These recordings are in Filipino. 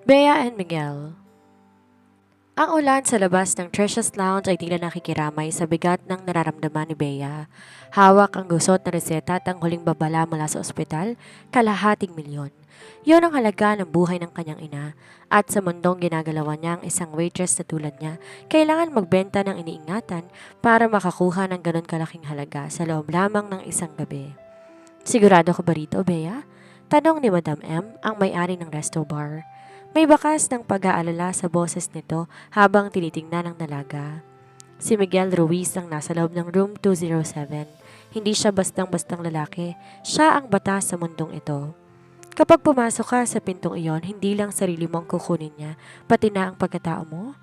Bea and Miguel. Ang ulan sa labas ng Tricia's Lounge ay tila nakikiramay sa bigat ng nararamdaman ni Bea. Hawak ang gusot na reseta at ang huling babala mula sa ospital, kalahating milyon. Yon ang halaga ng buhay ng kanyang ina. At sa mundong ginagalawan niya ang isang waitress na tulad niya, kailangan magbenta ng iniingatan para makakuha ng ganon kalaking halaga sa loob lamang ng isang gabi. Sigurado ka ba rito, Bea? Tanong ni Madam M, ang may-ari ng resto bar. May bakas ng pag-aalala sa boses nito habang tinitingnan ng dalaga. Si Miguel Ruiz ang nasa loob ng room 207. Hindi siya bastang-bastang lalaki, siya ang batas sa mundong ito. Kapag pumasok ka sa pintong iyon, hindi lang sarili mong kukunin niya, pati na ang pagkatao mo.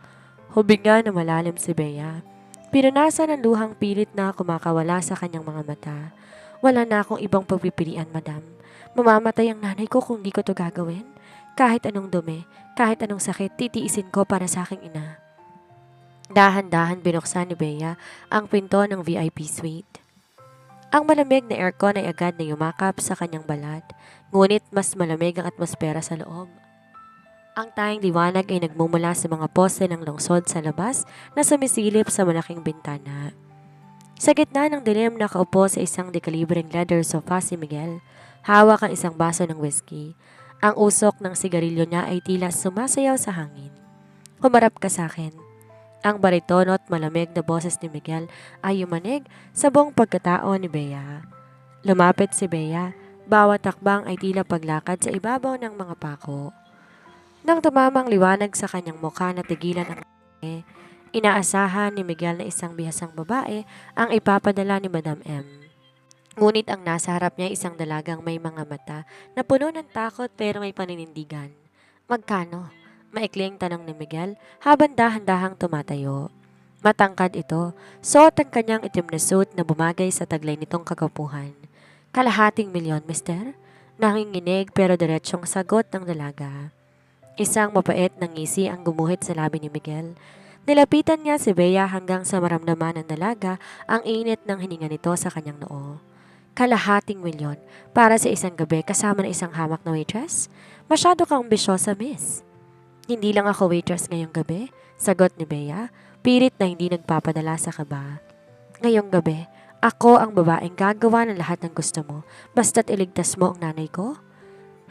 Hubinga na malalim si Bea. Pinunasan ng luhang pilit na kumakawala sa kanyang mga mata. Wala na akong ibang pagpipilian, madam. Mamamatay ang nanay ko kung di ko to gagawin. Kahit anong dumi, kahit anong sakit, titiisin ko para sa aking ina. Dahan-dahan binuksan ni Bea ang pinto ng VIP suite. Ang malamig na aircon ay agad na yumakap sa kanyang balat, ngunit mas malamig ang atmosfera sa loob. Ang tanging liwanag ay nagmumula sa mga poste ng lungsod sa labas na sumisilip sa malaking bintana. Sa gitna ng dilim nakaupo sa isang dekalibreng leather sofa si Miguel, hawak ang isang baso ng whiskey. Ang usok ng sigarilyo niya ay tila sumasayaw sa hangin. Humarap ka sa akin. Ang baritono at malamig na boses ni Miguel ay yumanig sa buong pagkatao ni Bea. Lumapit si Bea, bawat takbang ay tila paglakad sa ibabaw ng mga pako. Nang tumamang liwanag sa kanyang mukha na tigilan ang inaasahan ni Miguel na isang bihasang babae ang ipapadala ni Madam M. Ngunit ang nasa harap niya ay isang dalagang may mga mata na puno ng takot pero may paninindigan. Magkano? Maikling tanong ni Miguel habang dahan-dahang tumatayo. Matangkad ito, suot ang kanyang itim na suit na bumagay sa taglay nitong kagwapuhan. Kalahating milyon, mister? Nanginginig pero diretsyong sagot ng dalaga. Isang mapait na ngisi ang gumuhit sa labi ni Miguel. Nilapitan niya si Bea hanggang sa maramdaman ng dalaga ang init ng hininga nito sa kanyang noo. Kalahating milyon para sa isang gabi kasama ng isang hamak na waitress? Masyado kang ambisyosa, miss. Hindi lang ako waitress ngayong gabi, sagot ni Bea, pilit na hindi nagpapadala sa kaba. Ngayong gabi, ako ang babaeng gagawa ng lahat ng gusto mo, basta't iligtas mo ang nanay ko?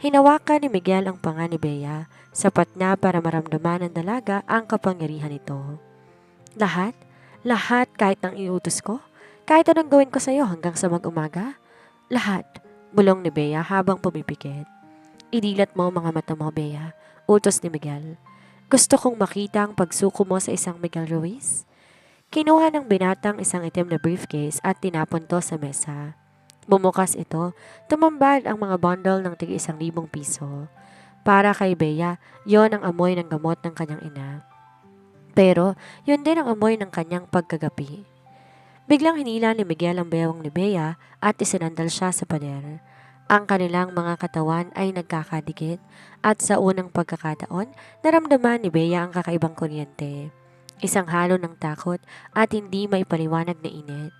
Hinawakan ni Miguel ang panga ni Bea, sapat na para maramdaman ng dalaga ang kapangyarihan nito. Lahat? Lahat kahit ang iutos ko? Kahit anong gawin ko sa'yo hanggang sa mag-umaga? Lahat, bulong ni Bea habang pumipikit. Idilat mo mga mata mo, Bea, utos ni Miguel. Gusto kong makita ang pagsuko mo sa isang Miguel Ruiz. Kinuha ng binatang isang itim na briefcase at tinapon to sa mesa. Bumukas ito, tumambad ang mga bundle ng tig-1,000 piso. Para kay Bea, yon ang amoy ng gamot ng kanyang ina. Pero, yun din ang amoy ng kanyang pagkagapi. Biglang hinila ni Miguel ang bewang ni Bea at isinandal siya sa pader. Ang kanilang mga katawan ay nagkakadikit at sa unang pagkakataon, naramdaman ni Bea ang kakaibang kuryente. Isang halo ng takot at hindi may paliwanag na init.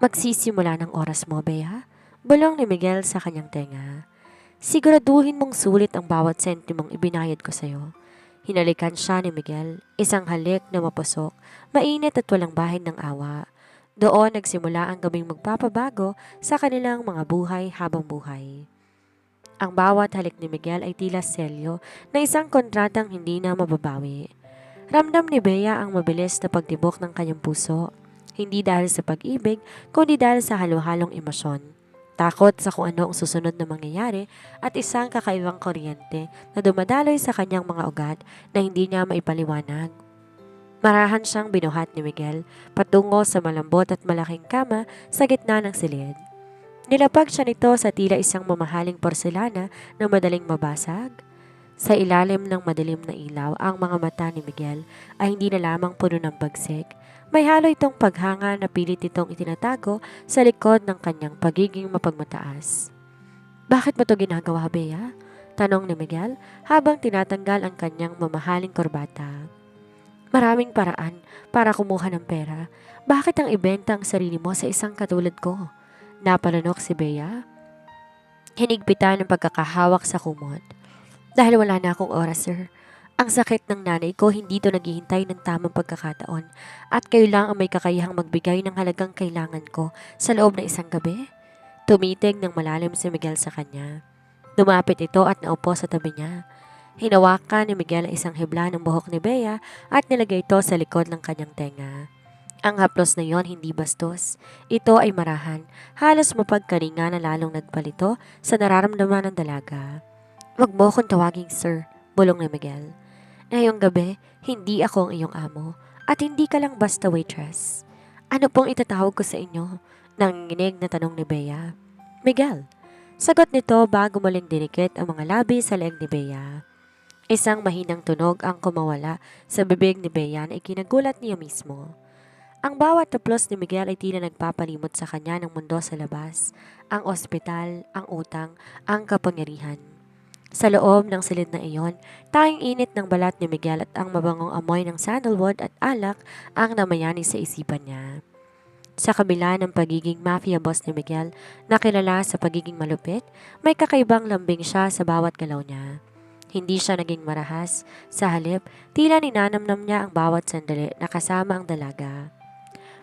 Magsisimula ng oras mo, Bea? Bulong ni Miguel sa kanyang tenga. Siguraduhin mong sulit ang bawat sentimong ibinayad ko sa'yo. Hinalikan siya ni Miguel, isang halik na mapusok, mainit at walang bahid ng awa. Doon nagsimula ang gabing magpapabago sa kanilang mga buhay habang buhay. Ang bawat halik ni Miguel ay tila selyo na isang kontratang hindi na mababawi. Ramdam ni Bea ang mabilis na pagtibok ng kanyang puso, hindi dahil sa pag-ibig, kundi dahil sa halo-halong emosyon. Takot sa kung ano ang susunod na mangyayari at isang kakaibang kuryente na dumadaloy sa kanyang mga ugat na hindi niya maipaliwanag. Marahan siyang binuhat ni Miguel patungo sa malambot at malaking kama sa gitna ng silid. Nilapag siya nito sa tila isang mamahaling porselana na madaling mabasag. Sa ilalim ng madilim na ilaw, ang mga mata ni Miguel ay hindi na lamang puno ng bagsik. May halo itong paghanga na pilit itong itinatago sa likod ng kanyang pagiging mapagmataas. Bakit mo to ginagawa, Bea? Tanong ni Miguel habang tinatanggal ang kanyang mamahaling korbata. Maraming paraan para kumuha ng pera. Bakit ang ibenta ang sarili mo sa isang katulad ko? Napalunok si Bea. Hinigpitan ng pagkakahawak sa kumot. Dahil wala na akong oras, sir. Ang sakit ng nanay ko, hindi to naghihintay ng tamang pagkakataon at kayo lang ang may kakayahang magbigay ng halagang kailangan ko sa loob ng isang gabi. Tumitig ng malalim si Miguel sa kanya. Lumapit ito at naupo sa tabi niya. Hinawakan ni Miguel ang isang hibla ng buhok ni Bea at nilagay ito sa likod ng kanyang tenga. Ang haplos na yon hindi bastos. Ito ay marahan, halos mapagkaringa na lalong nagpalito sa nararamdaman ng dalaga. "Wag mo akong tawaging sir," bulong ni Miguel. "Ngayong gabi, hindi ako ang iyong amo at hindi ka lang basta waitress." "Ano pong itatawag ko sa inyo?" Nanginginig na tanong ni Bea. "Miguel." Sagot nito bago muling dinikit ang mga labi sa leeg ni Bea. Isang mahinang tunog ang kumawala sa bibig ni Bea na ikinagulat niya mismo. Ang bawat taplos ni Miguel ay tila nagpapalimot sa kanya ng mundo sa labas. Ang ospital, ang utang, ang kapangyarihan. Sa loob ng silid na iyon, tanging init ng balat ni Miguel at ang mabangong amoy ng sandalwood at alak ang namayani sa isipan niya. Sa kabila ng pagiging mafia boss ni Miguel na kilala sa pagiging malupit, may kakaibang lambing siya sa bawat galaw niya. Hindi siya naging marahas, sa halip, tila ninanamnam niya ang bawat sandali na kasama ang dalaga.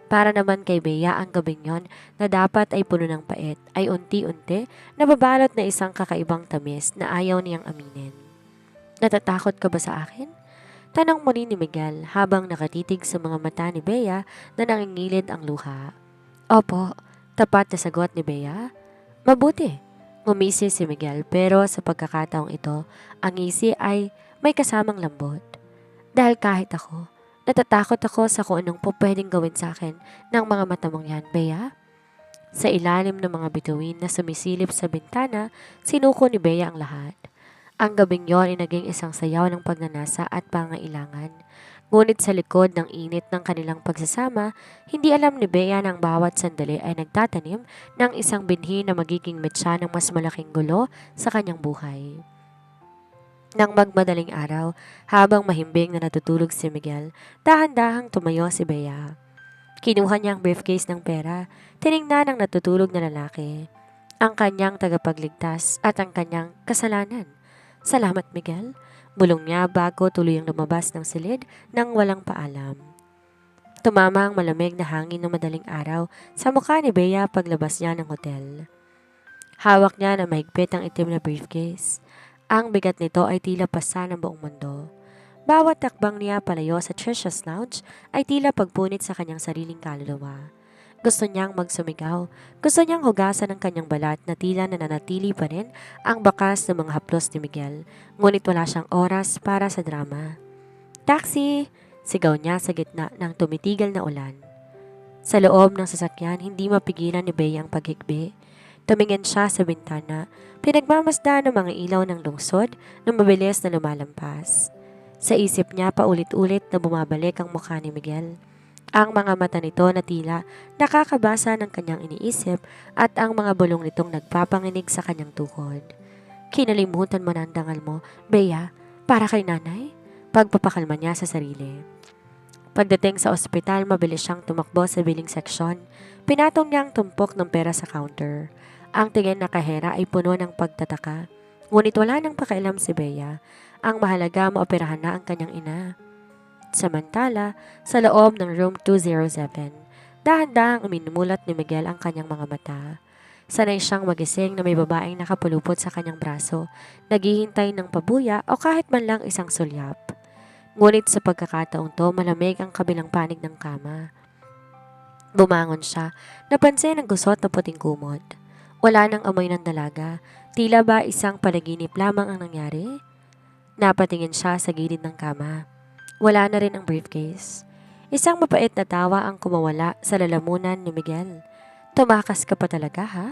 Para naman kay Bea ang gabing yon na dapat ay puno ng pait ay unti-unti nababalot na isang kakaibang tamis na ayaw niyang aminin. "Natatakot ka ba sa akin?" Tanong muli ni Miguel habang nakatitig sa mga mata ni Bea na nangingilid ang luha. "Opo," tapat na sagot ni Bea. "Mabuti." Ngumisi si Miguel pero sa pagkakataong ito, ang ngisi ay may kasamang lambot. "Dahil kahit ako, natatakot ako sa kung anong po pwedeng gawin sa akin ng mga mata mong yan, Bea." Sa ilalim ng mga bituin na sumisilip sa bintana, sinuko ni Bea ang lahat. Ang gabing yon ay naging isang sayaw ng pagnanasa at pangailangan. Ngunit sa likod ng init ng kanilang pagsasama, hindi alam ni Bea na ang bawat sandali ay nagtatanim ng isang binhi na magiging metsa ng mas malaking gulo sa kanyang buhay. Nang magmadaling araw, habang mahimbing na natutulog si Miguel, dahan-dahang tumayo si Bea. Kinuha niya ang briefcase ng pera, tiningnan ang natutulog na lalaki, ang kanyang tagapagligtas at ang kanyang kasalanan. "Salamat, Miguel," bulong niya bago tuluyang lumabas ng silid nang walang paalam. Tumama ang malamig na hangin ng madaling araw sa mukha ni Bea paglabas niya ng hotel. Hawak niya na mahigpit ang itim na briefcase. Ang bigat nito ay tila pasa ng buong mundo. Bawat takbang niya palayo sa Tricia's Lounge ay tila pagpunit sa kanyang sariling kaluluwa. Gusto niyang magsumigaw. Gusto niyang hugasan ang kanyang balat na tila nananatili pa rin ang bakas ng mga haplos ni Miguel. Ngunit wala siyang oras para sa drama. "Taxi!" Sigaw niya sa gitna ng tumitigil na ulan. Sa loob ng sasakyan, hindi mapigilan ni Bea ang paghigbi. Tumingin siya sa bintana, pinagmamasdan ng mga ilaw ng lungsod na mabilis na lumalampas. Sa isip niya paulit-ulit na bumabalik ang mukha ni Miguel. Ang mga mata nito na tila nakakabasa ng kanyang iniisip at ang mga bulong nitong nagpapanginig sa kanyang tuhod. "Kinalimutan mo na ang dangal mo, Bea, para kay nanay?" Pagpapakalma niya sa sarili. Pagdating sa ospital, mabilis siyang tumakbo sa billing section. Pinatong niya ang tumpok ng pera sa counter. Ang tingin na kahera ay puno ng pagtataka. Ngunit wala nang pakialam si Bea. Ang mahalaga, maoperahan na ang kanyang ina. Samantala, sa loob ng room 207, dahan-dahang uminumulat ni Miguel ang kanyang mga mata. Sanay siyang magising na may babaeng nakapulupot sa kanyang braso, naghihintay ng pabuya o kahit man lang isang sulyap. Ngunit sa pagkakataong to, malamig ang kabilang panig ng kama. Bumangon siya, napansin ang gusot na puting kumot. Wala nang amoy ng dalaga, tila ba isang panaginip lamang ang nangyari? Napatingin siya sa gilid ng kama. Wala na rin ang briefcase. Isang mapait na tawa ang kumawala sa lalamunan ni Miguel. "Tumakas ka pa talaga, ha?"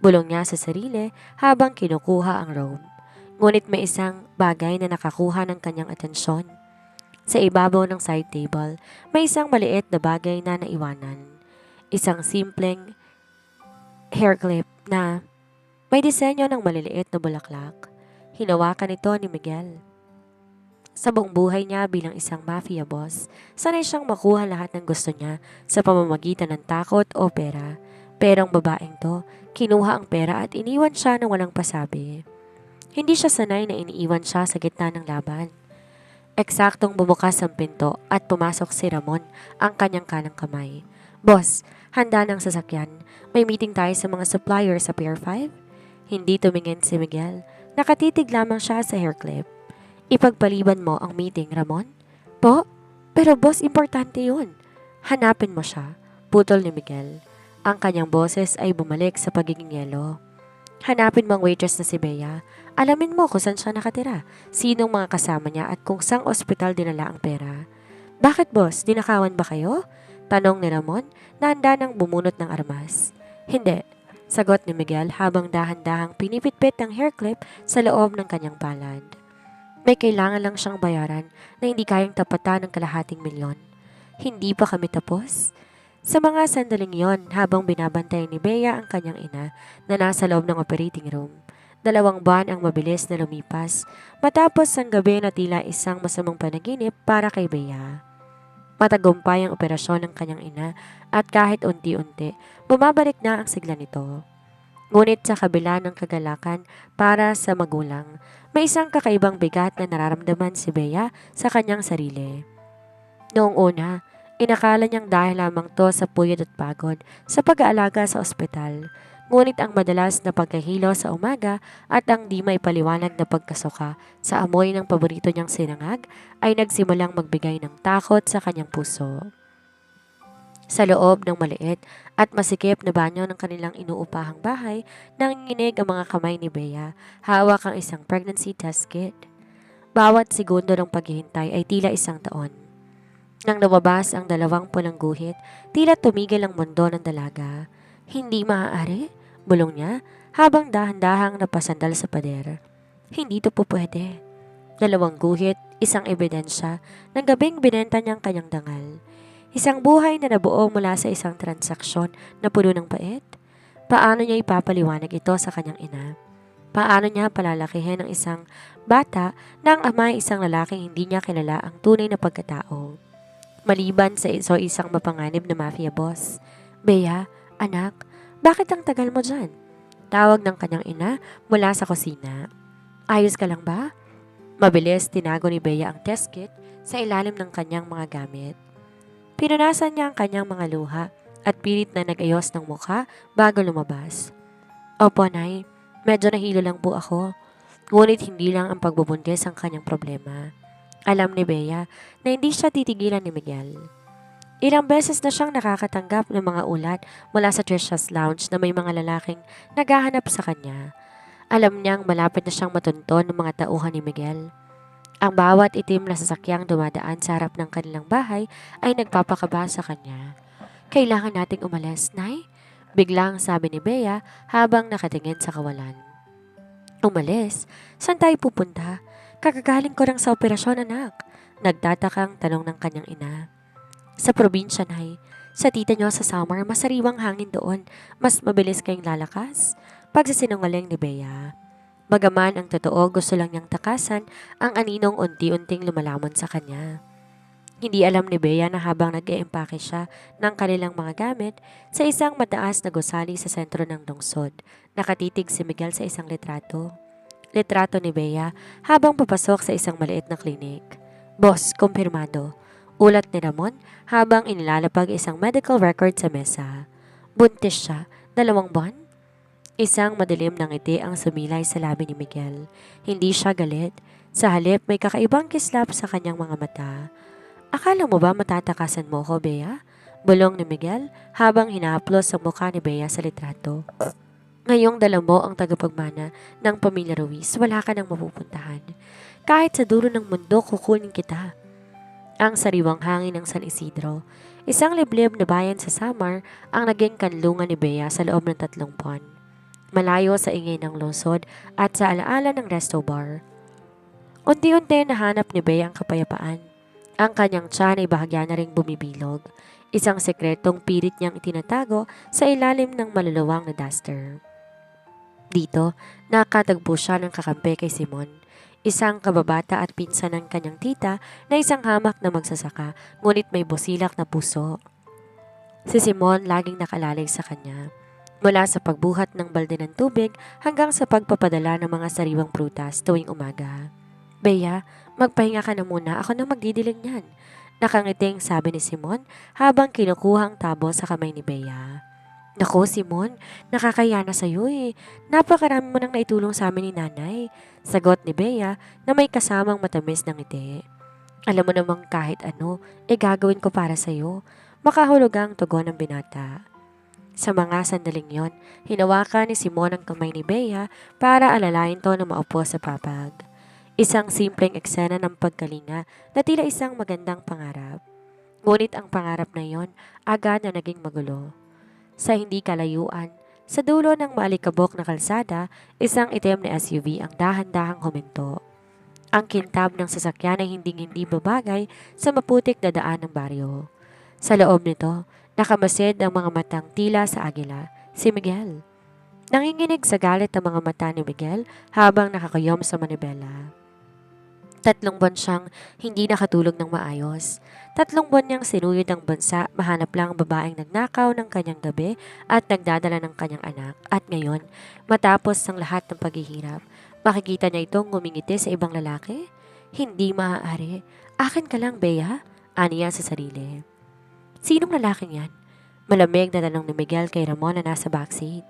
Bulong niya sa sarili habang kinukuha ang robe. Ngunit may isang bagay na nakakuha ng kanyang atensyon. Sa ibabaw ng side table, may isang maliit na bagay na naiwanan. Isang simpleng hair clip na may disenyo ng maliliit na bulaklak. Hinawakan ito ni Miguel. Sa buong buhay niya bilang isang mafia boss, sanay siyang makuha lahat ng gusto niya sa pamamagitan ng takot o pera. Pero ang babaeng to, kinuha ang pera at iniwan siya ng walang pasabi. Hindi siya sanay na iniiwan siya sa gitna ng laban. Eksaktong bumukas ang pinto at pumasok si Ramon, ang kanyang kanang kamay. Boss, handa ng sasakyan. May meeting tayo sa mga supplier sa Pier 5? Hindi tumingin si Miguel. Nakatitig lamang siya sa hair clip. Ipagpaliban mo ang meeting, Ramon? Po? Pero boss, importante yun. Hanapin mo siya. Putol ni Miguel. Ang kanyang boses ay bumalik sa pagiging yelo. Hanapin mo ang waitress na si Bea. Alamin mo kung saan siya nakatira, sinong mga kasama niya at kung saang ospital dinala ang pera. Bakit boss, dinakawan ba kayo? Tanong ni Ramon na handa nang bumunot ng armas. Hindi, sagot ni Miguel habang dahan-dahang pinipitpit ang hair clip sa loob ng kanyang palad. May kailangan lang siyang bayaran na hindi kayang tapatan ng kalahating milyon. Hindi pa kami tapos? Sa mga sandaling yon, habang binabantay ni Bea ang kanyang ina na nasa loob ng operating room, 2 buwan ang mabilis na lumipas matapos ang gabi na tila isang masamang panaginip para kay Bea. Matagumpay ang operasyon ng kanyang ina at kahit unti-unti, bumabalik na ang sigla nito. Ngunit sa kabila ng kagalakan para sa magulang, may isang kakaibang bigat na nararamdaman si Bea sa kanyang sarili. Noong una, inakala niyang dahil lamang to sa puyod at pagod sa pag-aalaga sa ospital. Ngunit ang madalas na pagkahilo sa umaga at ang di may paliwanag na pagkasuka sa amoy ng paborito niyang sinangag ay nagsimulang magbigay ng takot sa kanyang puso. Sa loob ng maliit at masikip na banyo ng kanilang inuupahang bahay, nanginginig ang mga kamay ni Bea, hawak ang isang pregnancy test kit. Bawat segundo ng paghihintay ay tila 1 taon. Nang lumabas ang 2 pulang guhit, tila tumigil ang mundo ng dalaga. Hindi maaari, bulong niya habang dahan-dahang napasandal sa pader. Hindi to po pwede. 2 guhit, isang ebidensya ng gabing binenta niyang kanyang dangal. Isang buhay na nabuo mula sa isang transaksyon na puno ng pait. Paano niya ipapaliwanag ito sa kanyang ina? Paano niya palalakihin ang isang bata na ang ama ay isang lalaking hindi niya kilala ang tunay na pagkatao? Maliban sa isang mapanganib na mafia boss. Bea, anak, bakit ang tagal mo dyan? Tawag ng kanyang ina mula sa kusina. Ayos ka lang ba? Mabilis tinago ni Bea ang test kit sa ilalim ng kanyang mga gamit. Pinunasan niya ang kanyang mga luha at pilit na nag-ayos ng mukha bago lumabas. Opo, Nay, medyo nahilo lang po ako. Ngunit hindi lang ang pagbubuntis ang kanyang problema. Alam ni Bea na hindi siya titigilan ni Miguel. Ilang beses na siyang nakakatanggap ng mga ulat mula sa Trisha's Lounge na may mga lalaking naghahanap sa kanya. Alam niyang malapit na siyang matunton ng mga tauhan ni Miguel. Ang bawat itim na sasakyang dumadaan sa harap ng kanilang bahay ay nagpapakaba sa kanya. Kailangan nating umalis, Nay? Biglang sabi ni Bea habang nakatingin sa kawalan. Umalis? Saan tayo pupunta? Kakagaling ko lang sa operasyon, anak. Nagtatakang tanong ng kanyang ina. Sa probinsya, Nay. Sa tita niyo sa summer, masariwang hangin doon. Mas mabilis kayong lalakas. Pagsasinungaling ni Bea. Bagaman ang totoo, gusto lang niyang takasan ang aninong unti-unting lumalamon sa kanya. Hindi alam ni Bea na habang nag-e-empake siya ng kanilang mga gamit sa isang mataas na gusali sa sentro ng lungsod, nakatitig si Miguel sa isang litrato. Litrato ni Bea habang papasok sa isang maliit na klinik. Boss, kumpirmado. Ulat ni Ramon habang inilalapag isang medical record sa mesa. Buntis siya, 2 buwan? Isang madilim na ngiti ang sumilay sa labi ni Miguel. Hindi siya galit. Sa halip may kakaibang kislap sa kanyang mga mata. Akala mo ba matatakasan mo ko, Bea? Bulong ni Miguel habang hinahaplos ang mukha ni Bea sa litrato. Ngayong dala mo ang tagapagmana ng pamilya Ruiz, wala ka nang mapupuntahan. Kahit sa dulo ng mundo, kukunin kita. Ang sariwang hangin ng San Isidro, isang liblib na bayan sa Samar, ang naging kanlungan ni Bea sa loob ng 3 buwan. Malayo sa ingay ng lungsod at sa alaala ng resto bar. Unti-unti nahanap ni Bea ang kapayapaan. Ang kanyang tiyan ay bahagya na ring bumibilog. Isang sekretong pilit niyang itinatago sa ilalim ng maluluwang na duster. Dito, nakatagpo siya ng kakampi kay Simon, isang kababata at pinsan ng kanyang tita na isang hamak na magsasaka, ngunit may busilak na puso. Si Simon laging nakalalay sa kanya, mula sa pagbuhat ng balde ng tubig hanggang sa pagpapadala ng mga sariwang prutas tuwing umaga. Bea, magpahinga ka na muna, ako nang magdidilig niyan. Nakangiting sabi ni Simon habang kinukuha ang tabo sa kamay ni Bea. Naku, Simon, nakakaya na sa'yo eh. Napakarami mo nang naitulong sa amin ni nanay. Sagot ni Bea na may kasamang matamis ng ngiti. Alam mo namang kahit ano, gagawin ko para sa'yo. Makahulog ang tugon ng binata. Sa mga sandaling yon, hinawakan ni Simon ang kamay ni Bea para alalayan to na maupo sa papag. Isang simpleng eksena ng pagkalinga na tila isang magandang pangarap. Ngunit ang pangarap na yon agad na naging magulo. Sa hindi kalayuan, sa dulo ng maalikabok na kalsada, isang itim na SUV ang dahan-dahang huminto. Ang kintab ng sasakyan ay hindi babagay sa maputik na daan ng baryo. Sa loob nito, nakamasid ang mga matang tila sa agila, si Miguel. Nanginginig sa galit ang mga mata ni Miguel habang nakakayom sa manibela. 3 buwan siyang hindi nakatulog ng maayos. 3 buwan niyang sinuyod ang bansa, mahanap lang ang babaeng nagnakaw ng kanyang gabi at nagdadala ng kanyang anak. At ngayon, matapos ang lahat ng paghihirap, makikita niya itong ngumingiti sa ibang lalaki? Hindi maaari. Akin ka lang, Bea, aniya sa sarili. Sinong lalaking yan? Malamig na tanong ni Miguel kay Ramon na nasa backseat.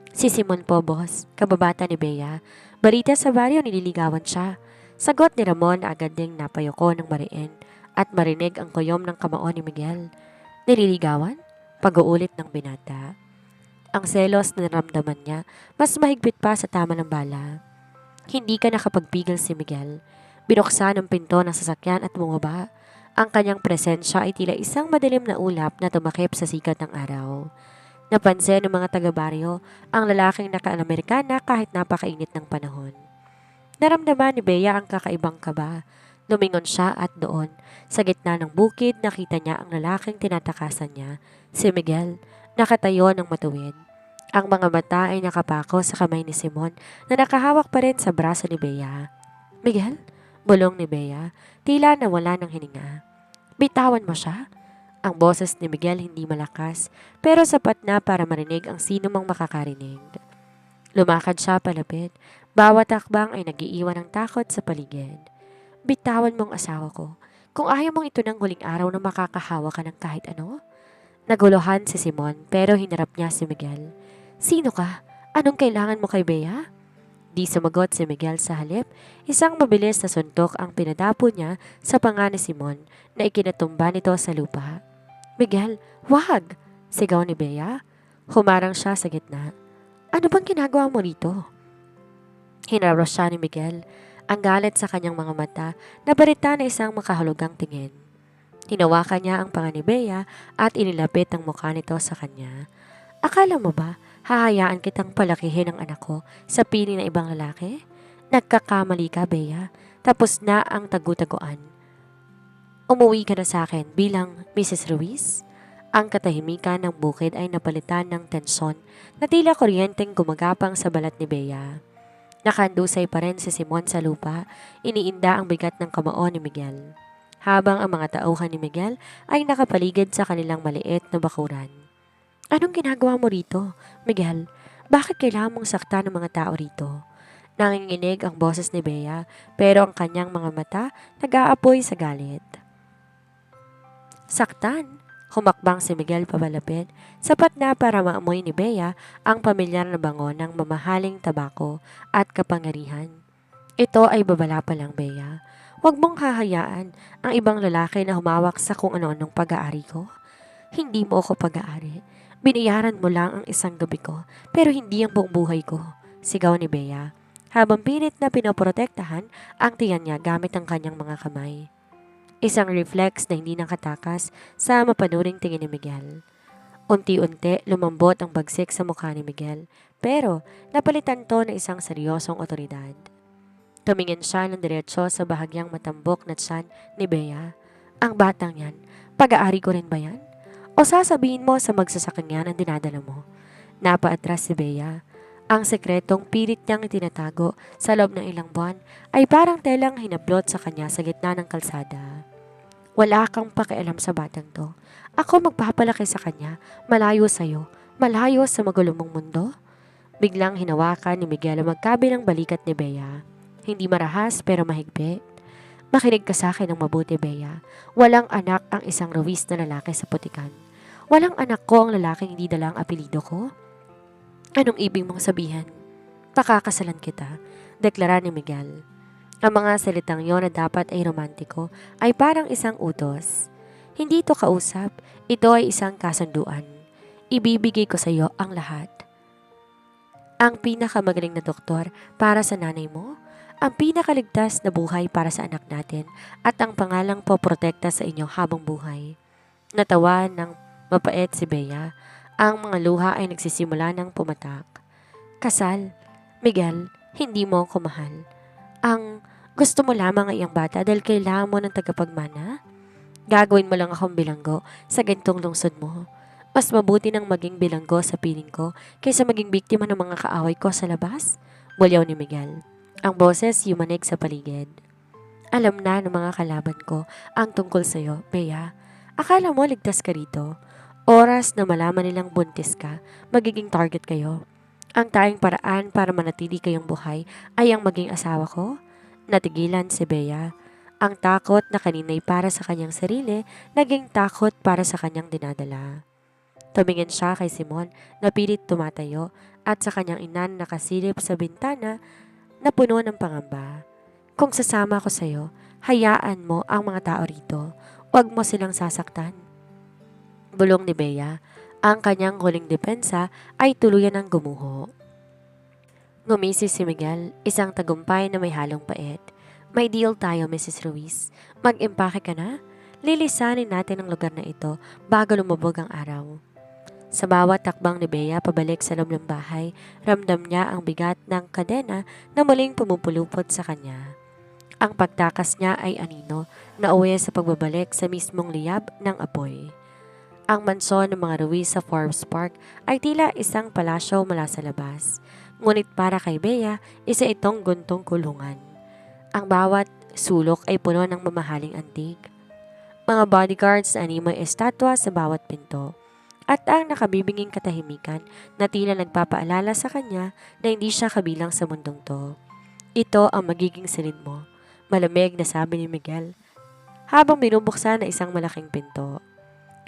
Si Simon po, boss, kababata ni Bea. Balita sa baryo nililigawan siya. Sagot ni Ramon na agad ding napayoko ng mariin at marinig ang kuyom ng kamao ni Miguel. Nililigawan? Pag-uulit ng binata. Ang selos na naramdaman niya mas mahigpit pa sa tama ng bala. Hindi ka nakapagpigil si Miguel. Binuksan ang pinto ng sasakyan at bumaba. Ang kanyang presensya ay tila isang madilim na ulap na tumakip sa sikat ng araw. Napansin ng mga taga-baryo ang lalaking naka-Amerikana kahit napakainit ng panahon. Naramdaman ni Bea ang kakaibang kaba. Lumingon siya at doon, sa gitna ng bukid, nakita niya ang lalaking tinatakasan niya, si Miguel, nakatayo ng matuwid. Ang mga mata ay nakapako sa kamay ni Simon na nakahawak pa rin sa braso ni Bea. Miguel? Bulong ni Bea, tila nawala ng hininga. Bitawan mo siya? Ang boses ni Miguel hindi malakas, pero sapat na para marinig ang sino mang makakarinig. Lumakad siya palapit. Bawat hakbang ay nagiiwan ng takot sa paligid. Bitawan mong asawa ko. Kung ayaw mong ito ng huling araw na makakahawa ka ng kahit ano. Naguluhan si Simon pero hinarap niya si Miguel. Sino ka? Anong kailangan mo kay Bea? Di sumagot si Miguel sa halip. Isang mabilis na suntok ang pinadapo niya sa panga ni Simon na ikinatumba nito sa lupa. Miguel, wag! Sigaw ni Bea. Humarang siya sa gitna. Ano bang ginagawa mo rito? Hinarap siya ni Miguel, ang galit sa kanyang mga mata na barita na isang makahulugang tingin. Hinawakan niya ang panga ni Bea at inilapit ang mukha nito sa kanya. Akala mo ba, hahayaan kitang palakihin ang anak ko sa pili ng ibang lalaki? Nagkakamali ka, Bea. Tapos na ang tagutaguan. Umuwi ka na sa akin bilang Mrs. Ruiz? Ang katahimikan ng bukid ay napalitan ng tensyon na tila kuryenteng gumagapang sa balat ni Bea. Nakandusay pa rin si Simon sa lupa, iniinda ang bigat ng kamao ni Miguel. Habang ang mga tauhan ni Miguel ay nakapaligid sa kanilang maliit na bakuran. Anong ginagawa mo rito, Miguel? Bakit kailangan mong saktan ng mga tao rito? Nanginginig ang boses ni Bea pero ang kanyang mga mata nag-aapoy sa galit. Saktan? Humakbang si Miguel papalapit, sapat na para maamoy ni Bea ang pamilyar na bango ng mamahaling tabako at kapangyarihan. Ito ay babala pa lang, Bea. Huwag mong hahayaan ang ibang lalaki na humawak sa kung ano-anong pag-aari ko. Hindi mo ako pag-aari. Binayaran mo lang ang isang gabi ko, pero hindi ang buong buhay ko. Sigaw ni Bea, habang pilit na pinoprotektahan ang tiyan niya gamit ang kanyang mga kamay. Isang reflex na hindi nakatakas sa mapanuring tingin ni Miguel. Unti-unti lumambot ang bagsik sa mukha ni Miguel, pero napalitan to na isang seryosong otoridad. Tumingin siya ng diretsyo sa bahagyang matambok na tiyan ni Bea. Ang batang yan, pag-aari ko rin ba yan? O sasabihin mo sa magsasakang yan ang dinadala mo? Napaatras si Bea. Ang sekretong pilit niyang itinatago sa loob ng ilang buwan ay parang telang hinablot sa kanya sa gitna ng kalsada. Wala kang pakialam sa batang to. Ako magpapalaki sa kanya, malayo sa'yo, malayo sa magulo mong mundo. Biglang hinawakan ni Miguel ang magkabilang balikat ni Bea. Hindi marahas pero mahigpit. Makinig ka sa akin ng mabuti, Bea. Walang anak ang isang Ruiz na lalaki sa putikan. Walang anak ko ang lalaking hindi dala ang apelido ko. Anong ibig mong sabihin? Pakakasalan kita, deklara ni Miguel. Ang mga salitang yon na dapat ay romantiko ay parang isang utos. Hindi ito kausap, ito ay isang kasunduan. Ibibigay ko sa iyo ang lahat. Ang pinakamagaling na doktor para sa nanay mo, ang pinakaligtas na buhay para sa anak natin at ang pangalang poprotekta sa inyo habang buhay. Natawa ng mapait si Bea. Ang mga luha ay nagsisimula ng pumatak. Kasal, Miguel, hindi mo ako mahal. Ang gusto mo lamang ay ang bata dahil kailangan mo ng tagapagmana? Gagawin mo lang akong bilanggo sa gantong lungsod mo. Mas mabuti nang maging bilanggo sa piling ko kaysa maging biktima ng mga kaaway ko sa labas? Bulyaw ni Miguel. Ang boses yumanig sa paligid. Alam na ng mga kalaban ko ang tungkol sa'yo, Bea. Akala mo ligtas ka rito. Oras na malaman nilang buntis ka, magiging target kayo. Ang tayong paraan para manatili kayong buhay ay ang maging asawa ko? Natigilan si Bea. Ang takot na kanina'y para sa kanyang sarili, naging takot para sa kanyang dinadala. Tumingin siya kay Simon na pilit tumatayo at sa kanyang ina na nakasilip sa bintana na puno ng pangamba. Kung sasama ko sa'yo, hayaan mo ang mga tao rito. Huwag mo silang sasaktan. Bulong ni Bea. Ang kanyang huling depensa ay tuluyan ng gumuho. Ngumisi si Miguel, isang tagumpay na may halong pait. May deal tayo, Mrs. Ruiz. Mag-impake ka na? Lilisanin natin ang lugar na ito bago lumubog ang araw. Sa bawat takbang ni Bea pabalik sa loob ng bahay, ramdam niya ang bigat ng kadena na muling pumupulupot sa kanya. Ang pagtakas niya ay anino na uwi sa pagbabalik sa mismong liyab ng apoy. Ang mansyon ng mga Ruiz sa Forbes Park ay tila isang palasyo mula sa labas. Ngunit para kay Bea, isa itong guntong kulungan. Ang bawat sulok ay puno ng mamahaling antig. Mga bodyguards na animoy estatwa sa bawat pinto. At ang nakabibinging katahimikan na tila nagpapaalala sa kanya na hindi siya kabilang sa mundong to. Ito ang magiging silid mo, malamig na sabi ni Miguel, habang binubuksan na isang malaking pinto.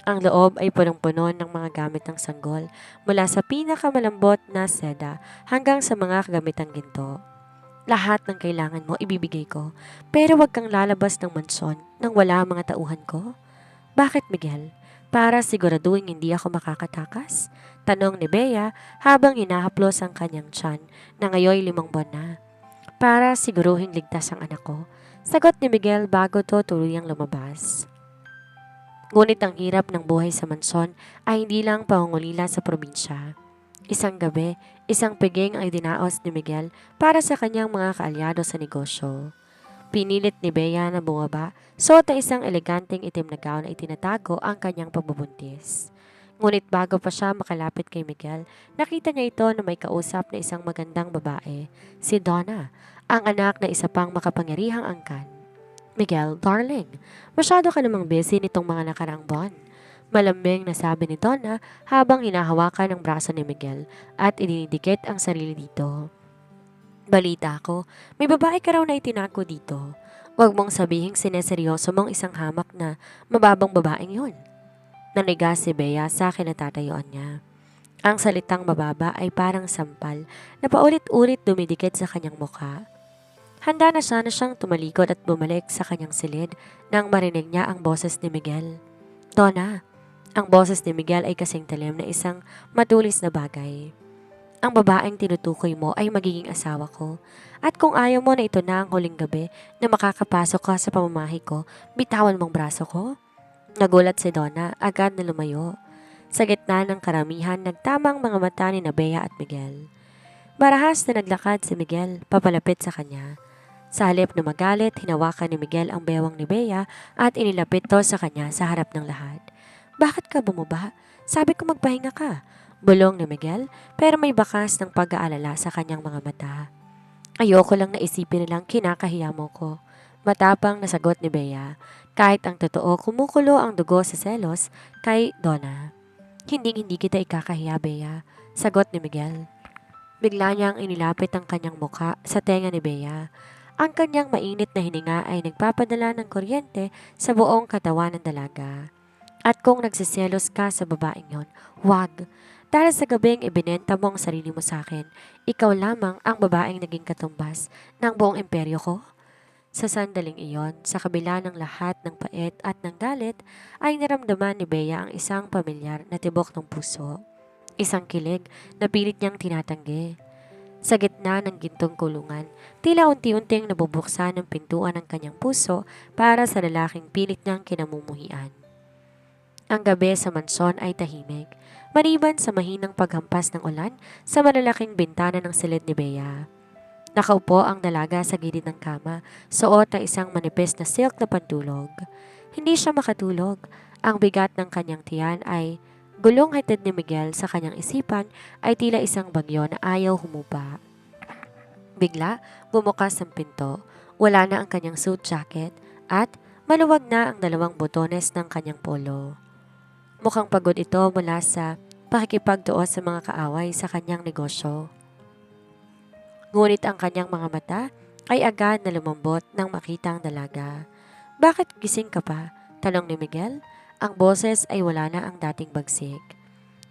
Ang loob ay punong-puno ng mga gamit ng sanggol mula sa pinakamalambot na seda hanggang sa mga kagamitang ginto. Lahat ng kailangan mo ibibigay ko, pero wag kang lalabas ng mansyon nang wala ang mga tauhan ko. Bakit, Miguel? Para siguraduhin hindi ako makakatakas? Tanong ni Bea habang hinahaplos ang kanyang tiyan na ngayon 5 buwan na. Para siguruhin ligtas ang anak ko. Sagot ni Miguel bago to tuluyang lumabas. Ngunit ang hirap ng buhay sa mansyon ay hindi lang pangungulila sa probinsya. Isang gabi, isang piging ay dinaos ni Miguel para sa kanyang mga kaalyado sa negosyo. Pinilit ni Bea na bumaba, suot na isang eleganteng itim na gown ay tinatago ang kanyang pagbubuntis. Ngunit bago pa siya makalapit kay Miguel, nakita niya ito na may kausap na isang magandang babae, si Donna, ang anak na isa pang makapangyarihang angkan. Miguel, darling, masyado ka namang busy nitong mga nakaraang buwan. Malambing na sabi ni Donna habang hinahawakan ang braso ni Miguel at idinidikit ang sarili dito. Balita ko, may babae ka raw na itinako dito. Huwag mong sabihing sineseryoso mong isang hamak na mababang babaeng yun. Naniga si Bea sa kinatatayuan niya. Ang salitang mababa ay parang sampal na paulit-ulit dumidikit sa kanyang mukha. Handa na siyang tumalikod at bumalik sa kanyang silid nang marinig niya ang boses ni Miguel. Donna, ang boses ni Miguel ay kasing talim na isang matulis na bagay. Ang babaeng tinutukoy mo ay magiging asawa ko. At kung ayaw mo na ito na ang huling gabi na makakapasok ka sa pamamahay ko, bitawan mong braso ko. Nagulat si Donna, agad na lumayo. Sa gitna ng karamihan, nagtamang mga mata ni Bea at Miguel. Marahas na naglakad si Miguel, papalapit sa kanya. Sa halip na magalit, hinawakan ni Miguel ang bewang ni Bea at inilapit to sa kanya sa harap ng lahat. Bakit ka bumaba? Sabi ko magpahinga ka. Bulong ni Miguel, pero may bakas ng pag-aalala sa kanyang mga mata. Ayoko lang na isipin nilang kinakahiya mo ko. Matapang na sagot ni Bea. Kahit ang totoo, kumukulo ang dugo sa selos kay Donna. Hindi kita ikakahiya, Bea. Sagot ni Miguel. Bigla niyang inilapit ang kanyang mukha sa tenga ni Bea. Ang kanyang mainit na hininga ay nagpapadala ng kuryente sa buong katawan ng dalaga. At kung nagsiselos ka sa babaeng yon, wag. Dahil sa gabing ibinenta mo ang sarili mo sa akin, ikaw lamang ang babaeng naging katumbas ng buong imperyo ko. Sa sandaling iyon, sa kabila ng lahat ng pait at ng galit, ay naramdaman ni Bea ang isang pamilyar na tibok ng puso. Isang kilig na pilit niyang tinatanggi. Sa gitna ng gintong kulungan, tila unti-unting nabubuksan ng pintuan ng kanyang puso para sa lalaking pilit niyang kinamumuhian. Ang gabi sa mansyon ay tahimik, maliban sa mahinang paghampas ng ulan sa malalaking bintana ng silid ni Bea. Nakaupo ang dalaga sa gilid ng kama, suot na isang manipis na silk na pantulog. Hindi siya makatulog. Ang bigat ng kanyang tiyan ay gulong hatid ni Miguel sa kanyang isipan ay tila isang bagyo na ayaw humupa. Bigla, bumukas ang pinto. Wala na ang kanyang suit jacket at maluwag na ang dalawang botones ng kanyang polo. Mukhang pagod ito mula sa pakikipagtuos sa mga kaaway sa kanyang negosyo. Ngunit ang kanyang mga mata ay agad na lumambot nang makita ang dalaga. "Bakit gising ka pa?" tanong ni Miguel. Ang boses ay wala na ang dating bagsik.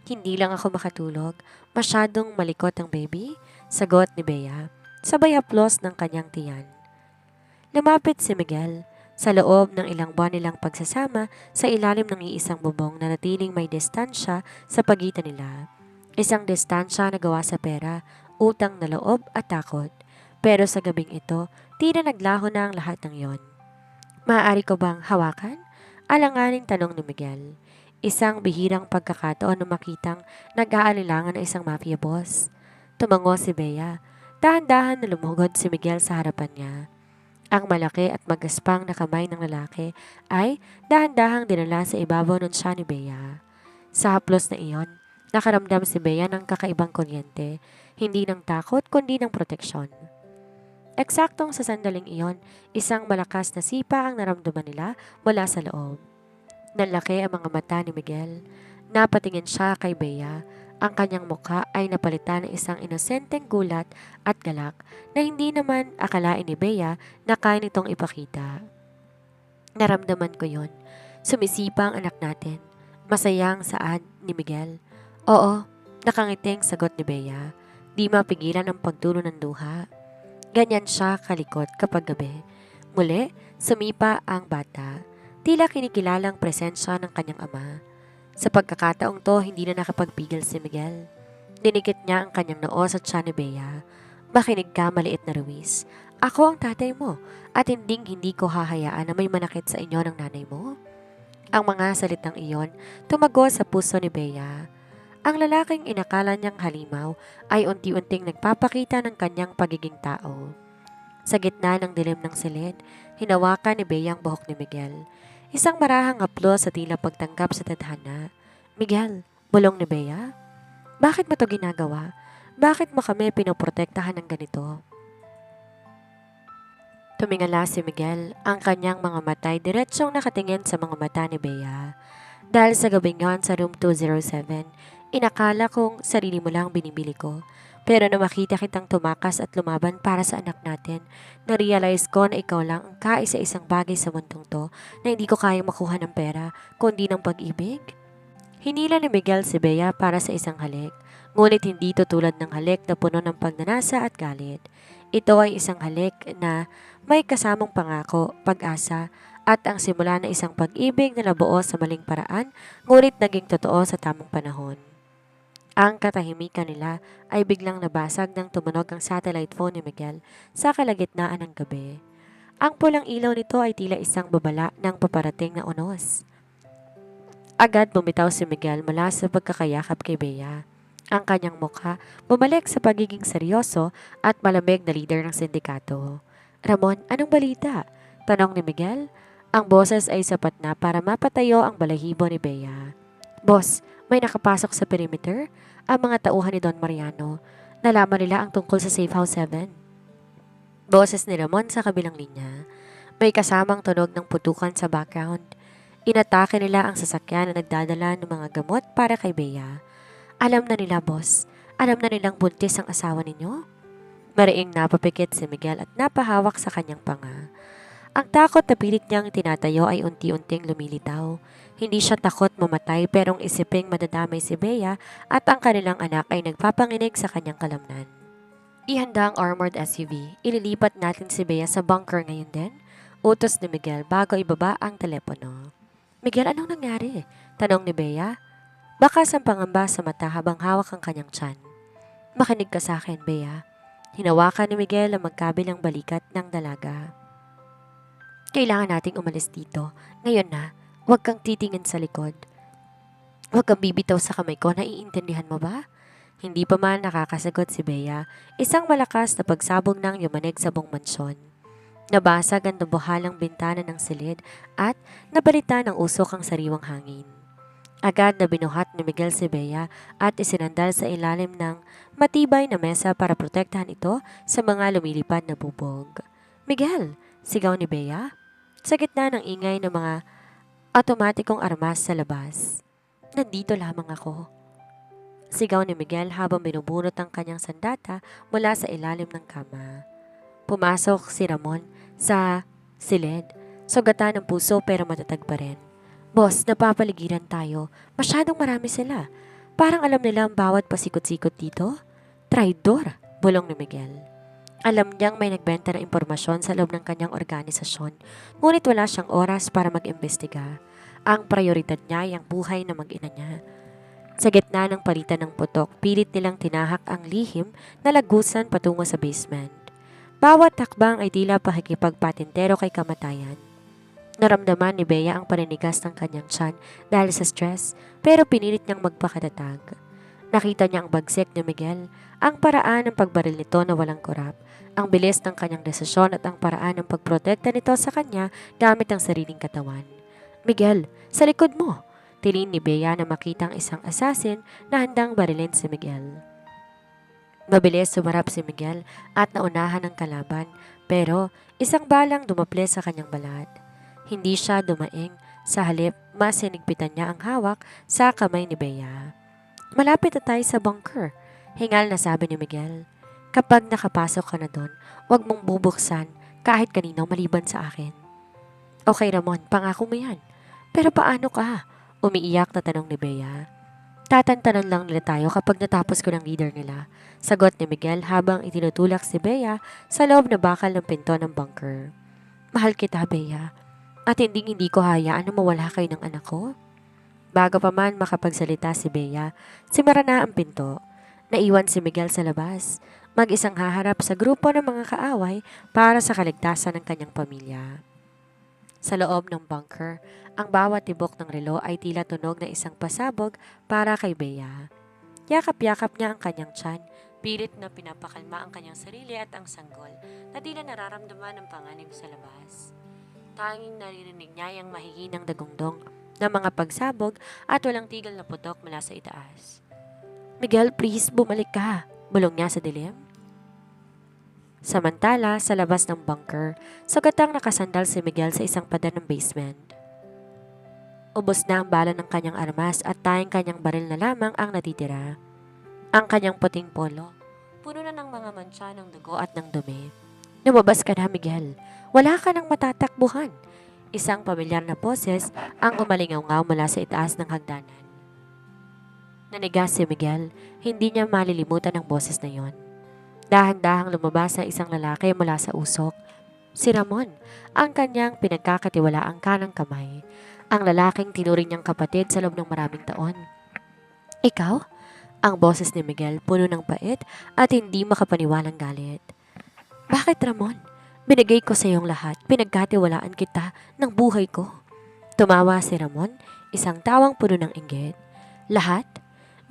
"Hindi lang ako makatulog. Masyadong malikot ang baby," sagot ni Bea. Sabay haplos ng kanyang tiyan. Lumapit si Miguel. Sa loob ng ilang buwan nilang pagsasama sa ilalim ng iisang bubong na natiling may distansya sa pagitan nila. Isang distansya na gawa sa pera, utang na loob at takot. Pero sa gabing ito, tila naglaho na ang lahat ng yon. "Maaari ko bang hawakan?" Alanganing tanong ni Miguel. Isang bihirang pagkakataon na makitang nag-aalilangan ng isang mafia boss. Tumango si Bea. Dahan-dahan na lumuhod si Miguel sa harapan niya. Ang malaki at magaspang na kamay ng lalaki ay dahan-dahang dinala sa ibabaw ng tiyan ni Bea. Sa haplos na iyon, nakaramdam si Bea ng kakaibang kuryente, hindi ng takot kundi ng proteksyon. Eksaktong sa sandaling iyon, isang malakas na sipa ang naramdaman nila mula sa loob. Nanlaki ang mga mata ni Miguel. Napatingin siya kay Bea. Ang kanyang mukha ay napalitan ng isang inosenteng gulat at galak na hindi naman akalain ni Bea na kaya nitong ipakita. "Naramdaman ko yon. Sumisipa ang anak natin." Masayang saad ni Miguel. "Oo," nakangiting sagot ni Bea. Di mapigilan ang pagdulo ng luha. Ganyan siya kalikot kapag gabi. Muli, sumipa ang bata. Tila kinikilalang presensya ng kanyang ama. Sa pagkakataong to, hindi na nakapagpigil si Miguel. Dinikit niya ang kanyang noo sa tiyan ni Bea. "Makinig ka, maliit na Ruiz. Ako ang tatay mo at hindi ko hahayaan na may manakit sa inyo ng nanay mo." Ang mga salitang iyon tumago sa puso ni Bea. Ang lalaking inakala niyang halimaw ay unti-unting nagpapakita ng kanyang pagiging tao. Sa gitna ng dilim ng silid, hinawakan ni Bea ang buhok ni Miguel. Isang marahang haplos sa tila pagtanggap sa tadhana. "Miguel," bulong ni Bea, "bakit mo to ginagawa? Bakit mo kami pinoprotektahan ng ganito?" Tumingala si Miguel, ang kanyang mga mata ay diretsyong nakatingin sa mga mata ni Bea. "Dahil sa gabing yon sa room 207, inakala kong sarili mo lang binibili ko. Pero na makita kitang tumakas at lumaban para sa anak natin, na-realize ko na ikaw lang ang kaisa-isang bagay sa mundong to na hindi ko kayang makuha ng pera, kundi ng pag-ibig." Hinila ni Miguel si Bea para sa isang halik, ngunit hindi ito tulad ng halik na puno ng pagnanasa at galit. Ito ay isang halik na may kasamang pangako, pag-asa, at ang simula ng isang pag-ibig na nabuo sa maling paraan, ngunit naging totoo sa tamang panahon. Ang katahimikan nila ay biglang nabasag nang tumunog ang satellite phone ni Miguel sa kalagitnaan ng gabi. Ang pulang ilaw nito ay tila isang babala ng paparating na unos. Agad bumitaw si Miguel mula sa pagkakayakap kay Bea. Ang kanyang mukha bumalik sa pagiging seryoso at malamig na leader ng sindikato. "Ramon, anong balita?" tanong ni Miguel. Ang boses ay sapat na para mapatayo ang balahibo ni Bea. "Boss, may nakapasok sa perimeter? Ang mga tauhan ni Don Mariano. Nalaman nila ang tungkol sa Safe House 7. Boses ni Ramon sa kabilang linya. May kasamang tunog ng putukan sa background. Inatake nila ang sasakyan na nagdadala ng mga gamot para kay Bea. "Alam na nila, boss. Alam na nilang buntis ang asawa ninyo?" Mariing napapikit si Miguel at napahawak sa kanyang panga. Ang takot na pilit niyang tinatayo ay unti-unting lumilitaw. Hindi siya takot mamatay perong isiping madadamay si Bea at ang kanilang anak ay nagpapanginig sa kanyang kalamnan. Ihanda ang armored SUV. Ililipat natin si Bea sa bunker ngayon din. Utos ni Miguel bago ibaba ang telepono. Miguel, anong nangyari? Tanong ni Bea. Bakas ang pangamba sa mata habang hawak ang kanyang tiyan. Makinig ka sa akin, Bea. Hinawakan ni Miguel ang magkabilang balikat ng dalaga. Kailangan nating umalis dito. Ngayon na, huwag kang titingin sa likod. Huwag kang bibitaw sa kamay ko, naiintindihan mo ba? Hindi pa man nakakasagot si Bea, isang malakas na pagsabog ng yumanig sa buong mansyon. Nabasag ang nabuhalang bintana ng silid at nabalita ng usok ang sariwang hangin. Agad na binuhat ni Miguel si Bea at isinandal sa ilalim ng matibay na mesa para protektahan ito sa mga lumilipad na bubog. Miguel! Sigaw ni Bea. Sa gitna ng ingay ng mga automatikong armas sa labas. Nandito lamang ako. Sigaw ni Miguel habang binubunot ang kanyang sandata mula sa ilalim ng kama. Pumasok si Ramon sa silid. Sugatan ng puso pero matatag pa rin. Boss, napapaligiran tayo. Masyadong marami sila. Parang alam nila ang bawat pasikot-sikot dito. Traidor, bulong ni Miguel. Alam niyang may nagbenta ng impormasyon sa loob ng kanyang organisasyon, ngunit wala siyang oras para mag-imbestiga. Ang prioridad niya ay ang buhay ng mag-ina niya. Sa gitna ng palitan ng putok, pilit nilang tinahak ang lihim na lagusan patungo sa basement. Bawat takbang ay tila pakikipagpatintero kay kamatayan. Naramdaman ni Bea ang paninigas ng kanyang tiyan dahil sa stress, pero pinilit niyang magpakatatag. Nakita niya ang bagsik ni Miguel, ang paraan ng pagbaril nito na walang kurap, ang bilis ng kanyang desisyon at ang paraan ng pagprotekta nito sa kanya gamit ang sariling katawan. Miguel, sa likod mo! Tingin ni Bea na makita ang isang assassin na handang barilin si Miguel. Mabilis sumarap si Miguel at naunahan ang kalaban, pero isang balang dumapli sa kanyang balat. Hindi siya dumaing, sa halip mas hinigpitan niya ang hawak sa kamay ni Bea. Malapit na tayo sa bunker, hingal na sabi ni Miguel. Kapag nakapasok ka na doon, huwag mong bubuksan kahit kanino maliban sa akin. Okay Ramon, pangako mo yan. Pero paano ka? Umiiyak na tanong ni Bea. Tatantanan lang nila tayo kapag natapos ko ng leader nila. Sagot ni Miguel habang itinutulak si Bea sa loob na bakal ng pinto ng bunker. Mahal kita, Bea. At hindi ko hayaan na mawala kayo ng anak ko. Bago pa man makapagsalita si Bea, simara na ang pinto. Naiwan si Miguel sa labas, mag-isang haharap sa grupo ng mga kaaway para sa kaligtasan ng kanyang pamilya. Sa loob ng bunker, ang bawat tibok ng relo ay tila tunog na isang pasabog para kay Bea. Yakap-yakap niya ang kanyang tiyan, pilit na pinapakalma ang kanyang sarili at ang sanggol na tila nararamdaman ng panganib sa labas. Tanging naririnig niya ang mahihinang dagundong ng mga pagsabog at walang tigil na putok mula sa itaas. Miguel, please, bumalik ka, bulong niya sa dilim. Samantala, sa labas ng bunker, sagatang nakasandal si Miguel sa isang pader ng basement. Ubos na ang bala ng kanyang armas at tayong kanyang baril na lamang ang natitira. Ang kanyang puting polo, puno na ng mga mantsa ng dugo at ng dumi. Lumabas ka na, Miguel. Wala ka nang matatakbuhan. Isang pamilyar na boses ang umalingaw-ngaw mula sa itaas ng hagdanan. Nanigas si Miguel, hindi niya malilimutan ang boses na yon. Dahan-dahang lumabas ang isang lalaki mula sa usok. Si Ramon, ang kanyang pinagkakatiwalaang kanang kamay. Ang lalaking tinuring niyang kapatid sa loob ng maraming taon. Ikaw? Ang boses ni Miguel puno ng pait at hindi makapaniwalang galit. Bakit Ramon? Binigay ko sa iyong lahat, pinagkatiwalaan kita ng buhay ko. Tumawa si Ramon, isang tawang puno ng inggit. Lahat?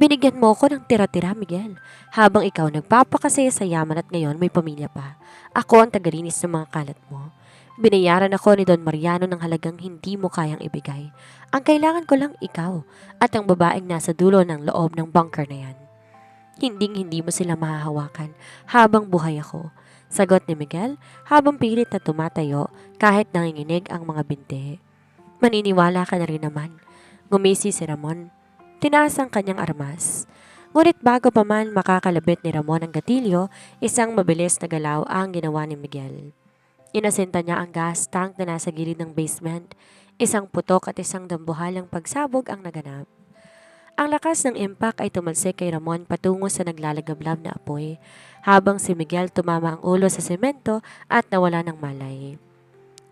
Binigyan mo ko ng tira-tira, Miguel, habang ikaw nagpapakasaya sa yaman at ngayon may pamilya pa. Ako ang tagalinis ng mga kalat mo. Binayaran ako ni Don Mariano ng halagang hindi mo kayang ibigay. Ang kailangan ko lang ikaw at ang babaeng nasa dulo ng loob ng bunker na yan. Hindi mo sila mahahawakan habang buhay ako. Sagot ni Miguel habang pilit na tumatayo kahit nanginginig ang mga binti. Maniniwala ka na rin naman. Ngumisi si Ramon. Tinaas ang kanyang armas. Ngunit bago pa man makakalabit ni Ramon ang gatilyo, isang mabilis na galaw ang ginawa ni Miguel. Inasinta niya ang gas tank na nasa gilid ng basement. Isang putok at isang dambuhalang pagsabog ang naganap. Ang lakas ng impact ay tumalsik kay Ramon patungo sa naglalagablab na apoy, habang si Miguel tumama ang ulo sa semento at nawala ng malay.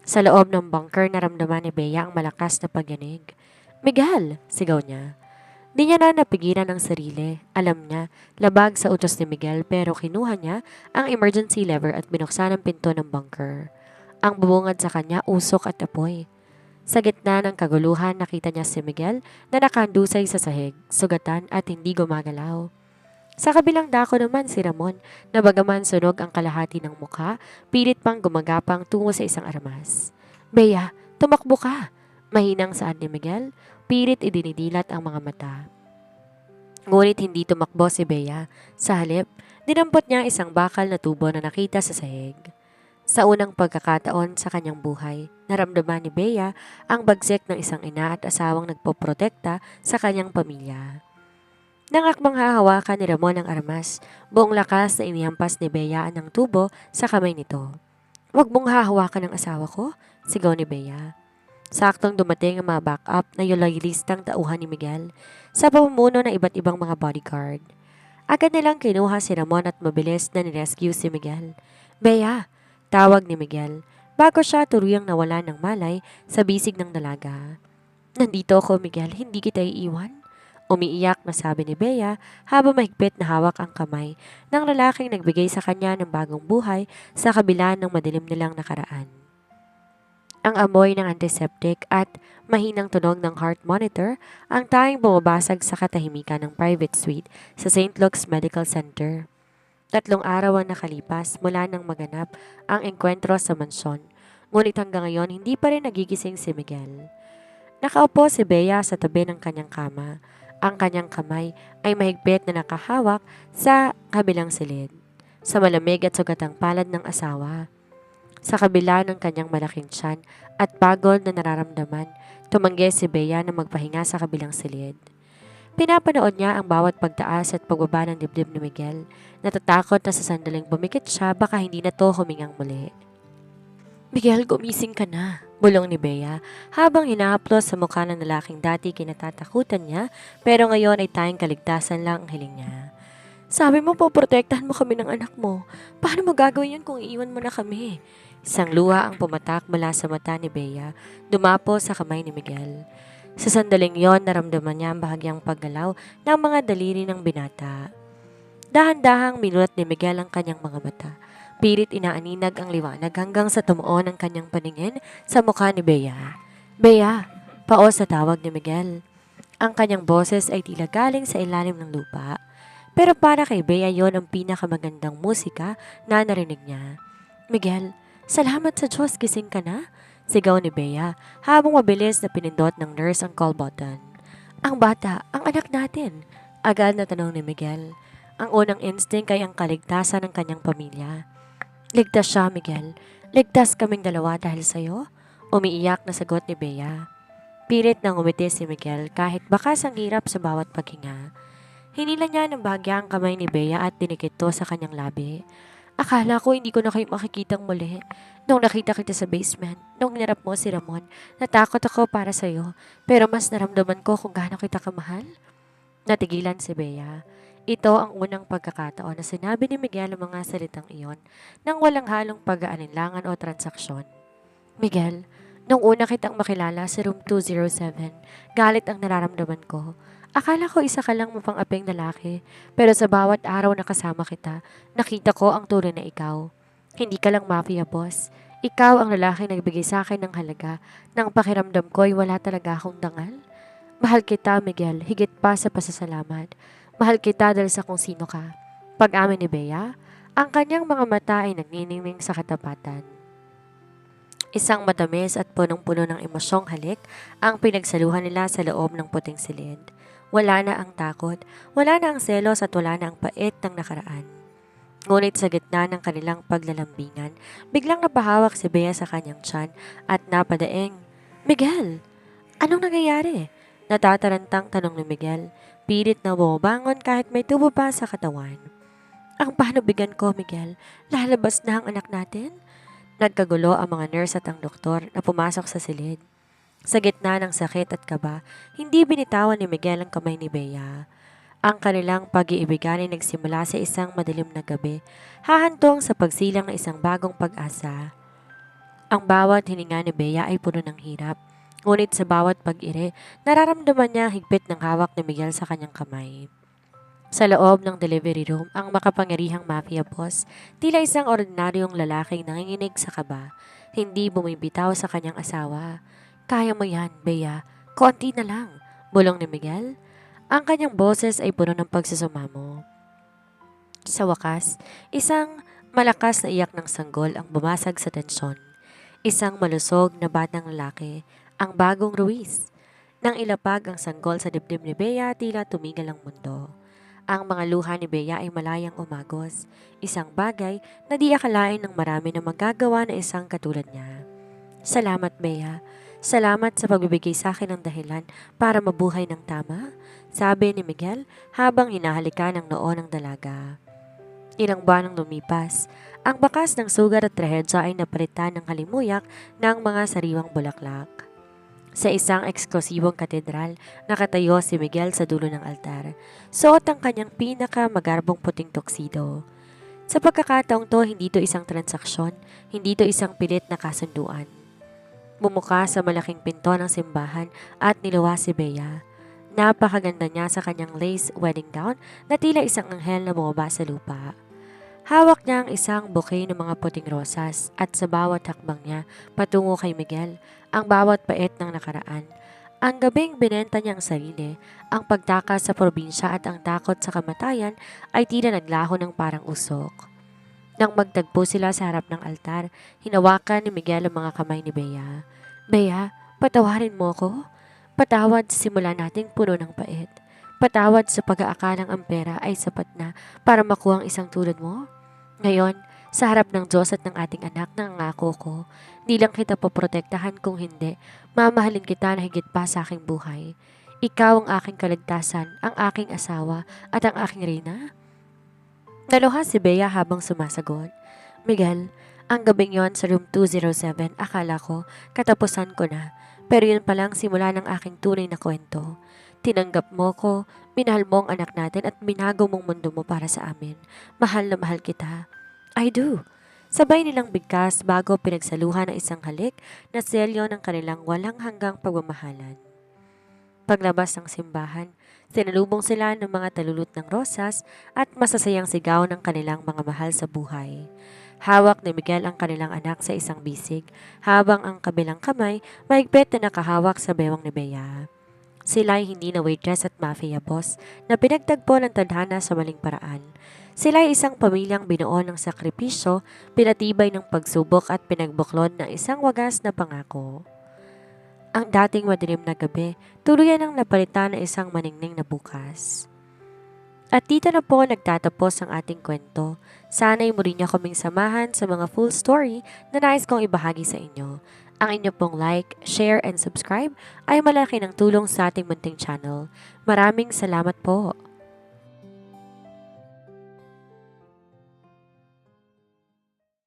Sa loob ng bunker naramdaman ni Bea ang malakas na pagyanig. "Miguel!" sigaw niya. Di niya na napigilan ang sarili. Alam niya, labag sa utos ni Miguel pero kinuha niya ang emergency lever at binuksan ang pinto ng bunker. Ang bumungad sa kanya usok at apoy. Sa gitna ng kaguluhan nakita niya si Miguel na nakandusay sa sahig, sugatan at hindi gumagalaw. Sa kabilang dako naman si Ramon na bagaman sunog ang kalahati ng mukha, pilit pang gumagapang tungo sa isang armas. "Bea, tumakbo ka!" Mahinang saan ni Miguel, pilit idinidilat ang mga mata. Ngunit hindi tumakbo si Bea. Sa halip, dinampot niya ang isang bakal na tubo na nakita sa sahig. Sa unang pagkakataon sa kanyang buhay, naramdaman ni Bea ang bagsik ng isang ina at asawang nagpoprotekta sa kanyang pamilya. Nangakmang hahawakan ni Ramon ang armas, buong lakas na inihampas ni Bea ang tubo sa kamay nito. "Huwag mong hahawakan ang asawa ko," sigaw ni Bea. Saktong dumating ang mga backup na loyalistang tauhan ni Miguel sa pamumuno ng iba't ibang mga bodyguard. Agad nilang kinuha si Ramon at mabilis na nirescue si Miguel. "Bea!" tawag ni Miguel bago siya turuyang nawala ng malay sa bisig ng dalaga. "Nandito ako, Miguel, hindi kita iiwan." Umiiyak na sabi ni Bea habang mahigpit na hawak ang kamay ng lalaking nagbigay sa kanya ng bagong buhay sa kabila ng madilim nilang nakaraan. Ang amoy ng antiseptic at mahinang tunog ng heart monitor ang tanging bumabasag sa katahimikan ng private suite sa St. Luke's Medical Center. 3 araw ang nakalipas mula nang maganap ang engkwentro sa mansyon, ngunit hanggang ngayon hindi pa rin nagigising si Miguel. Nakaupo si Bea sa tabi ng kanyang kama. Ang kanyang kamay ay mahigpit na nakahawak sa kabilang silid, sa malamig at sugatang palad ng asawa. Sa kabila ng kanyang malaking tiyan at pagod na nararamdaman, tumanggi si Bea na magpahinga sa kabilang silid. Pinapanood niya ang bawat pagtaas at pagbaba ng dibdib ni Miguel. Natatakot na sa sandaling bumikit siya baka hindi na to humingang muli. "Miguel, gumising ka na," bulong ni Bea habang hinahaplos sa mukha ng lalaking dati kinatatakutan niya pero ngayon ay tayong kaligtasan lang ang hiling niya. "Sabi mo poprotektahan mo kami ng anak mo. Paano mo gagawin yun kung iiwan mo na kami?" Isang luha ang pumatak mula sa mata ni Bea, dumapo sa kamay ni Miguel. Sa sandaling yon, naramdaman niya ang bahagyang paggalaw ng mga daliri ng binata. Dahan-dahang minulat ni Miguel ang kanyang mga mata. Pilit inaaninag ang liwanag hanggang sa tumuon ang kanyang paningin sa mukha ni Bea. "Bea!" paos sa tawag ni Miguel. Ang kanyang boses ay tila galing sa ilalim ng lupa. Pero para kay Bea yon ang pinakamagandang musika na narinig niya. "Miguel, salamat sa Diyos, gising ka na?" sigaw ni Bea habang mabilis na pinindot ng nurse ang call button. "Ang bata, ang anak natin," agad na tanong ni Miguel. Ang unang instinct ay ang kaligtasan ng kanyang pamilya. "Ligtas siya, Miguel. Ligtas kaming dalawa dahil sa'yo," umiiyak na sagot ni Bea. Pilit nang umiti si Miguel kahit bakas ang hirap sa bawat paghinga. Hinila niya ng bahagya ang kamay ni Bea at dinikit to sa kanyang labi. "Akala ko hindi ko na kayo makikitang muli. Nung nakita kita sa basement, nung hinarap mo si Ramon, natakot ako para sa'yo. Pero mas naramdaman ko kung gaano kita kamahal." Natigilan si Bea. Ito ang unang pagkakataon na sinabi ni Miguel ang mga salitang iyon nang walang halong pag-aalinlangan o transaksyon. "Miguel, nung una kitang makilala sa room 207, galit ang nararamdaman ko. Akala ko isa ka lang mapang-aping lalaki, pero sa bawat araw na kasama kita, nakita ko ang tunay na ikaw. Hindi ka lang mafia boss. Ikaw ang lalaki nagbigay sa akin ng halaga nang pakiramdam ko ay wala talaga akong dangal. Mahal kita, Miguel, higit pa sa pasasalamat. Mahal kita dahil sa kung sino ka." Pag-amin ni Bea, ang kanyang mga mata ay nagniningning sa katapatan. Isang matamis at punong-puno ng emosyong halik ang pinagsaluhan nila sa loob ng puting silid. Wala na ang takot, wala na ang selos at wala na ang pait ng nakaraan. Ngunit sa gitna ng kanilang paglalambingan, biglang napahawak si Bea sa kanyang tiyan at napadaing, "Miguel, anong nangyayari?" Natatarantang tanong ni Miguel. pilit na bumabangon kahit may tubo pa sa katawan. Ang panubigan ko, Miguel. Lalabas na ang anak natin? Nagkagulo ang mga nurse at ang doktor na pumasok sa silid. Sa gitna ng sakit at kaba, hindi binitawan ni Miguel ang kamay ni Bea. Ang kanilang pag-iibigan ay nagsimula sa isang madilim na gabi, hahantong sa pagsilang ng isang bagong pag-asa. Ang bawat hininga ni Bea ay puno ng hirap. Ngunit sa bawat pag-ire, nararamdaman niya ang higpit ng hawak ni Miguel sa kanyang kamay. Sa loob ng delivery room, ang makapangyarihang mafia boss, tila isang ordinaryong lalaking nanginginig sa kaba, hindi bumibitaw sa kanyang asawa. Kaya mo yan, Bea. Konti na lang. Bulong ni Miguel. Ang kanyang boses ay puno ng pagsusumamo. Sa wakas, isang malakas na iyak ng sanggol ang bumasag sa tensyon. Isang malusog na batang lalaki, ang bagong Ruiz. Nang ilapag ang sanggol sa dibdib ni Bea, tila tumigil ang mundo. Ang mga luha ni Bea ay malayang umagos, isang bagay na di akalain ng marami na magagawa na isang katulad niya. Salamat, Bea. Salamat sa pagbibigay sa akin ng dahilan para mabuhay ng tama, sabi ni Miguel habang hinahalikan ng noo ng dalaga. Ilang buwan ang lumipas, ang bakas ng sugat at trahedya ay napalitan ng halimuyak ng mga sariwang bulaklak. Sa isang eksklusibong katedral, nakatayo si Miguel sa dulo ng altar. Suot ang kanyang pinaka-magarbong puting tuxedo. Sa pagkakataong to, hindi to isang transaksyon, hindi to isang pilit na kasunduan. Bumuka sa malaking pinto ng simbahan at niluwas si Bea. Napakaganda niya sa kanyang lace wedding gown na tila isang anghel na bumaba sa lupa. Hawak niya ang isang bouquet ng mga puting rosas at sa bawat hakbang niya patungo kay Miguel, ang bawat pait ng nakaraan. Ang gabing binenta niya ang sarili, ang pagtakas sa probinsya at ang takot sa kamatayan ay tila naglaho ng parang usok. Nang magtagpo sila sa harap ng altar, hinawakan ni Miguel ang mga kamay ni Bea. Bea, patawarin mo ko. Patawad sa simula nating puno ng pait. Patawad sa pag-aakalang ang pera ay sapat na para makuha ang isang tulad mo. Ngayon, sa harap ng Diyos at ng ating anak, nangangako ko, di lang kita poprotektahan kung hindi, mamahalin kita na higit pa sa aking buhay. Ikaw ang aking kaligtasan, ang aking asawa, at ang aking reyna. Naluha si Bea habang sumasagot. Miguel, ang gabing yon sa room 207, akala ko, katapusan ko na. Pero yun palang simula ng aking tunay na kwento. Tinanggap mo ko, minahal mo ang anak natin at binago mong mundo mo para sa amin. Mahal na mahal kita. I do. Sabay nilang bigkas bago pinagsaluhan ng isang halik na selyo ng kanilang walang hanggang pagmamahalan. Paglabas ng simbahan, sinalubong sila ng mga talulot ng rosas at masasayang sigaw ng kanilang mga mahal sa buhay. Hawak ni Miguel ang kanilang anak sa isang bisig, habang ang kabilang kamay mahigpit na nakahawak sa bewang ni Bea. Sila ay hindi na waitress at mafia boss na pinagtagpo ng tadhana sa maling paraan. Sila ay isang pamilyang binuo ng sakripisyo, pinatibay ng pagsubok at pinagbuklod ng isang wagas na pangako. Ang dating madilim na gabi, tuluyan ang napalitan ng isang maningning na bukas. At dito na po nagtatapos ang ating kwento. Sana'y muli niyo kaming samahan sa mga full story na nais kong ibahagi sa inyo. Ang inyo pong like, share, and subscribe ay malaki ng tulong sa ating munting channel. Maraming salamat po!